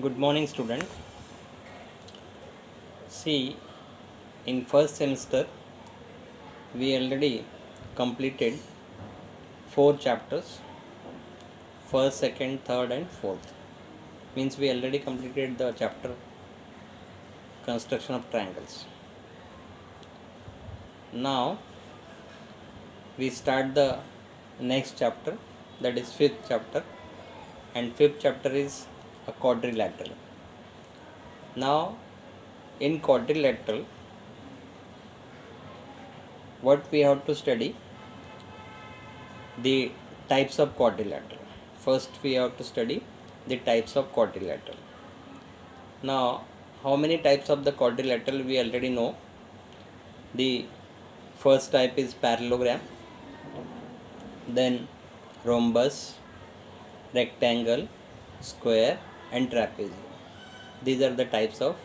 Good morning, student. See, in first semester, we already completed 4 chapters: first, second, third, and fourth. Means we already completed the chapter construction of triangles. Now we start the next chapter, that is fifth chapter, and fifth chapter is a quadrilateral. Now, in quadrilateral, what we have to study? The types of quadrilateral. First, we have to study the types of quadrilateral. Now, how many types of the quadrilateral we already know? The first type is parallelogram, then rhombus, rectangle, square, and trapezium. These are the types of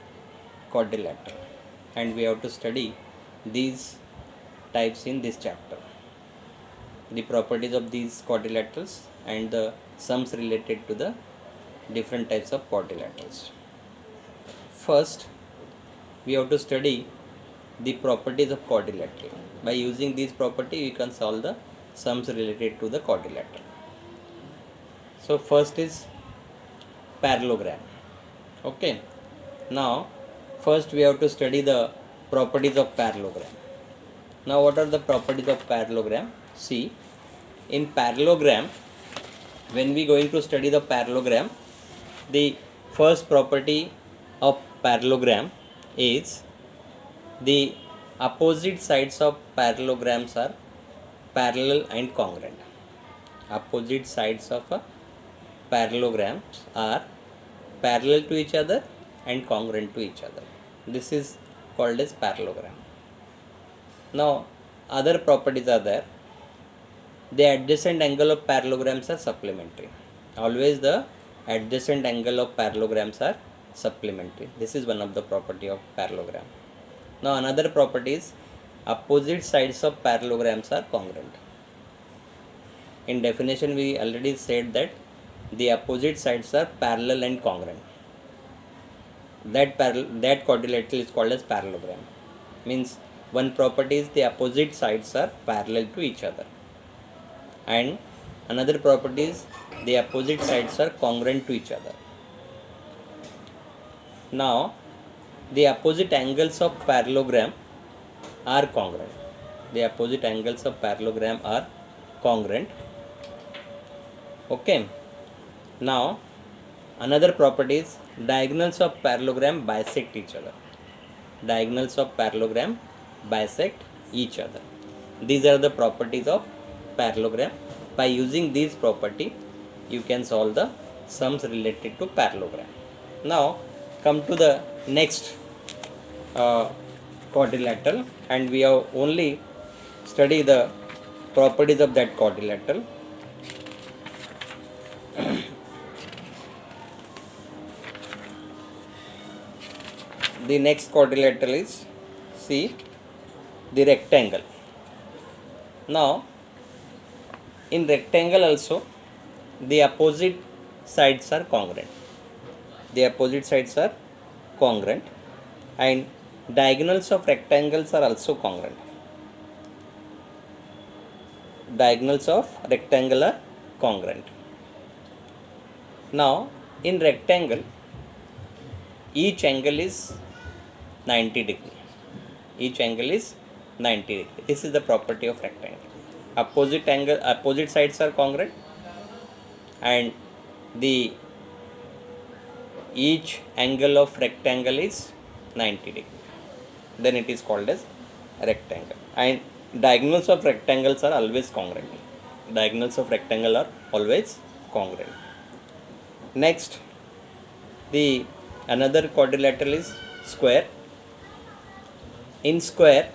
quadrilateral, and we have to study these types in this chapter. The properties of these quadrilaterals and the sums related to the different types of quadrilaterals. First, we have to study the properties of quadrilateral. By using these properties, we can solve the sums related to the quadrilateral. So first is parallelogram. Okay. Now, first we have to study the properties of parallelogram. Now, what are the properties of parallelogram? See, in parallelogram, when we going to study the parallelogram, the first property of parallelogram is the opposite sides of parallelograms are parallel and congruent. Opposite sides of a parallelograms are parallel to each other and congruent to each other. This is called as parallelogram. Now, other properties are there. The adjacent angle of parallelograms are supplementary. Always the adjacent angle of parallelograms are supplementary. This is one of the property of parallelogram. Now, another property is opposite sides of parallelograms are congruent. In definition, we already said that the opposite sides are parallel and congruent. That quadrilateral is called as parallelogram. Means one property is the opposite sides are parallel to each other, and another property is the opposite sides are congruent to each other. Now, the opposite angles of parallelogram are congruent. The opposite angles of parallelogram are congruent. Okay. Now, another property is diagonals of parallelogram bisect each other. Diagonals of parallelogram bisect each other. These are the properties of parallelogram. By using these property, you can solve the sums related to parallelogram. Now, come to the next quadrilateral, and we have only study the properties of that quadrilateral. The next quadrilateral is, see, the rectangle. Now, in rectangle also, the opposite sides are congruent. The opposite sides are congruent, and diagonals of rectangles are also congruent. Diagonals of rectangle are congruent. Now, in rectangle, each angle is 90 degree. Each angle is 90 degree. This is the property of rectangle. Opposite sides are congruent, and the each angle of rectangle is 90 degree. Then it is called as rectangle. And diagonals of rectangles are always congruent. Diagonals of rectangle are always congruent. Next, the another quadrilateral is square. In square,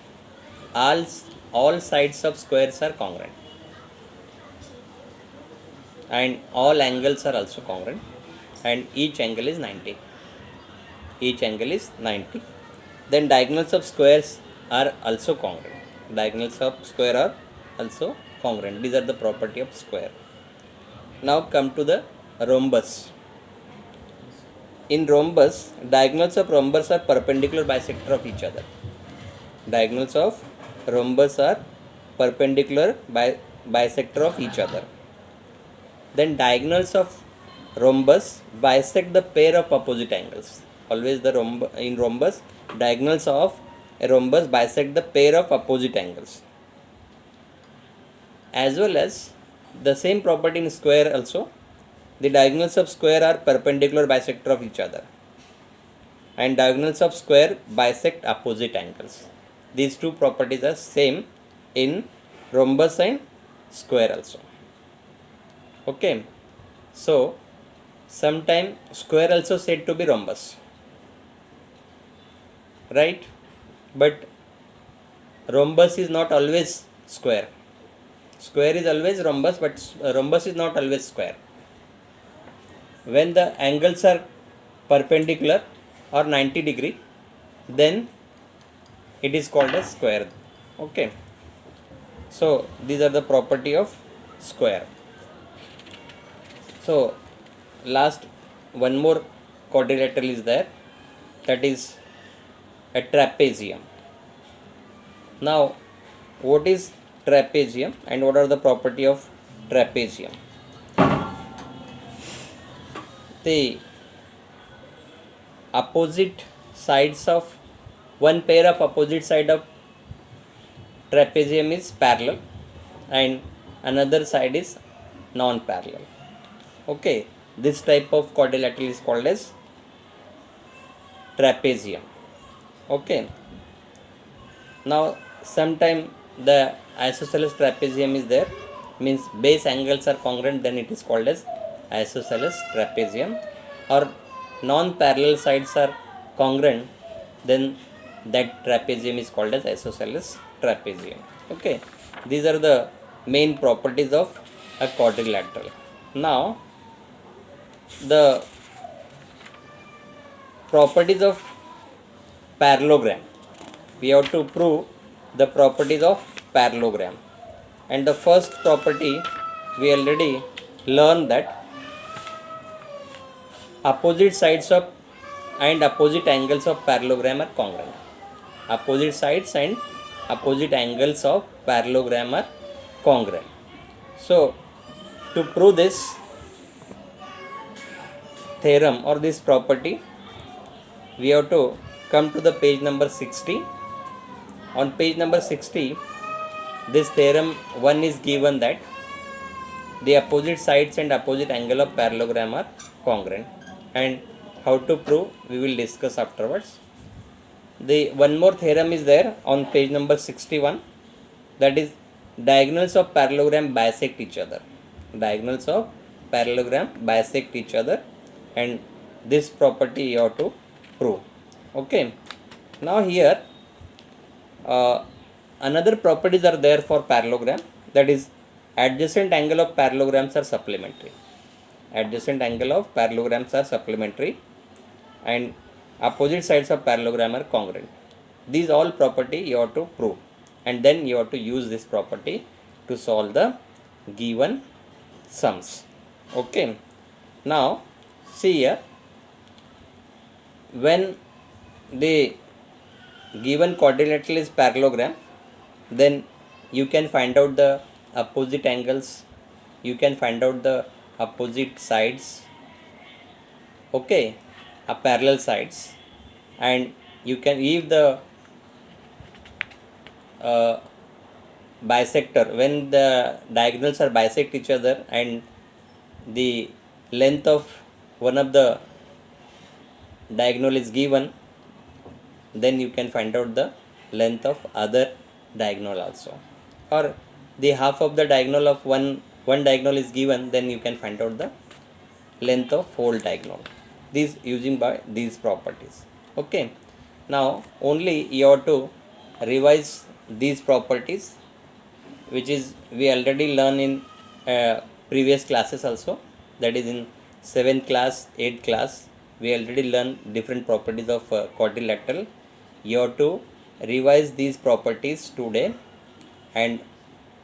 all sides of squares are congruent, and all angles are also congruent, and each angle is 90. Each angle is 90. Then diagonals of squares are also congruent. Diagonals of square are also congruent. These are the property of square. Now come to the rhombus. in rhombus, diagonals of rhombus are perpendicular bisector of each other. Diagonals of rhombus are perpendicular bisector of each other. Then diagonals of rhombus bisect the pair of opposite angles. Always in rhombus, diagonals of a rhombus bisect the pair of opposite angles. As well as the same property in square also. The diagonals of square are perpendicular bisector of each other, and diagonals of square bisect opposite angles. These two properties are same in rhombus and square also. Okay, so sometime square also said to be rhombus, right? But rhombus is not always square. Square is always rhombus, but rhombus is not always square. When the angles are perpendicular or 90 degree, then it is called as square. Okay, so these are the property of square. So last one more quadrilateral is there, that is a trapezium. Now what is trapezium and what are the property of trapezium? The opposite sides of one pair of opposite side of trapezium is parallel and another side is non-parallel. Okay, this type of quadrilateral is called as trapezium. Okay, now sometime the isosceles trapezium is there, means base angles are congruent, then it is called as isosceles trapezium, or non-parallel sides are congruent, then that trapezium is called as isosceles trapezium. Okay, these are the main properties of a quadrilateral. Now the properties of parallelogram, we have to prove the properties of parallelogram, and the first property we already learned that opposite sides of and opposite angles of parallelogram are congruent. Opposite sides and opposite angles of parallelogram are congruent. So to prove this theorem or this property, we have to come to the page number 60. On page number 60, this theorem 1 is given that the opposite sides and opposite angle of parallelogram are congruent, and how to prove we will discuss afterwards. The one more theorem is there on page number 61, that is diagonals of parallelogram bisect each other. Diagonals of parallelogram bisect each other, and this property you have to prove. Okay, now here another properties are there for parallelogram, that is adjacent angle of parallelograms are supplementary. Adjacent angle of parallelograms are supplementary and opposite sides of parallelogram are congruent. These all property you have to prove, and then you have to use this property to solve the given sums. Okay, now see here, when the given quadrilateral is parallelogram, then you can find out the opposite angles, you can find out the opposite sides, okay, parallel sides, and you can give the bisector when the diagonals are bisect each other and the length of one of the diagonal is given, then you can find out the length of other diagonal also, or the half of the diagonal of one diagonal is given, then you can find out the length of whole diagonal. These using by these properties. Okay, now only you have to revise these properties, which is we already learn in previous classes also, that is in 7th class, 8th class, we already learn different properties of quadrilateral. You have to revise these properties today, and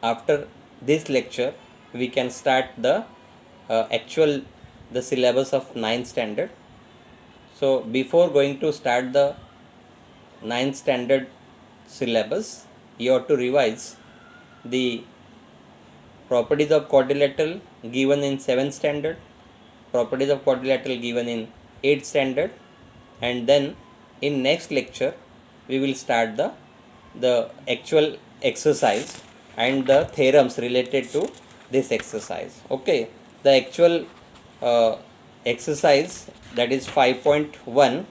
after this lecture we can start the the syllabus of 9th standard. So before going to start the 9th standard syllabus, you have to revise the properties of quadrilateral given in 7th standard, properties of quadrilateral given in 8th standard, and then in next lecture we will start the actual exercise and the theorems related to this exercise. Okay, the actual exercise, that is 5.1,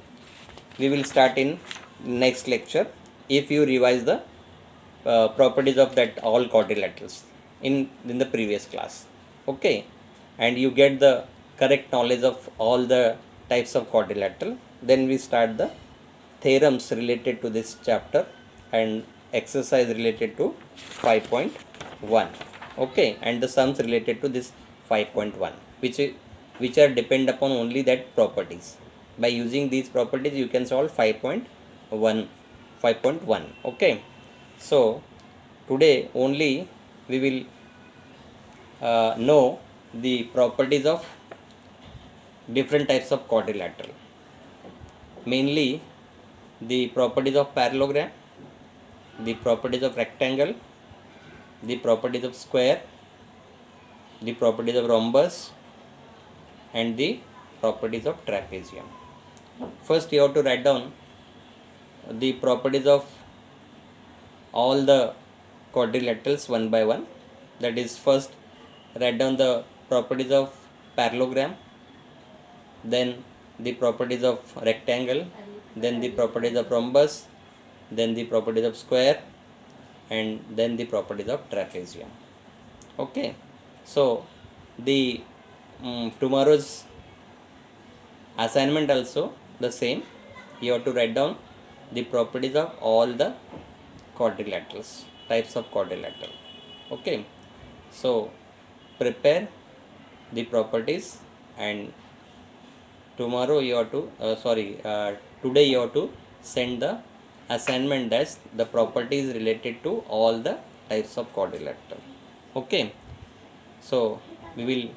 we will start in next lecture if you revise the properties of that all quadrilaterals in the previous class. Okay, and you get the correct knowledge of all the types of quadrilateral, then we start the theorems related to this chapter and exercise related to 5.1. Okay, and the sums related to this 5.1, which are depend upon only that properties. By using these properties you can solve 5.1. Okay, so today only we will know the properties of different types of quadrilateral, mainly the properties of parallelogram, the properties of rectangle, the properties of square, the properties of rhombus, and the properties of trapezium. First you have to write down the properties of all the quadrilaterals one by one. That is, first write down the properties of parallelogram, then the properties of rectangle, then the properties of rhombus, then the properties of square, and then the properties of trapezium. Okay, so the tomorrow's assignment also the same. You have to write down the properties of all the quadrilaterals, types of quadrilateral. Okay, so prepare the properties, and tomorrow you have to today you have to send the assignment as the properties related to all the types of quadrilateral. Okay, so we will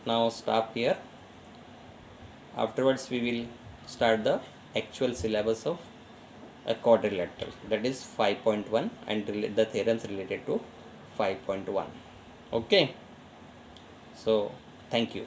now stop here. Afterwards we will start the actual syllabus of a quadrilateral, that is 5.1, and the theorems related to 5.1. Okay, so thank you.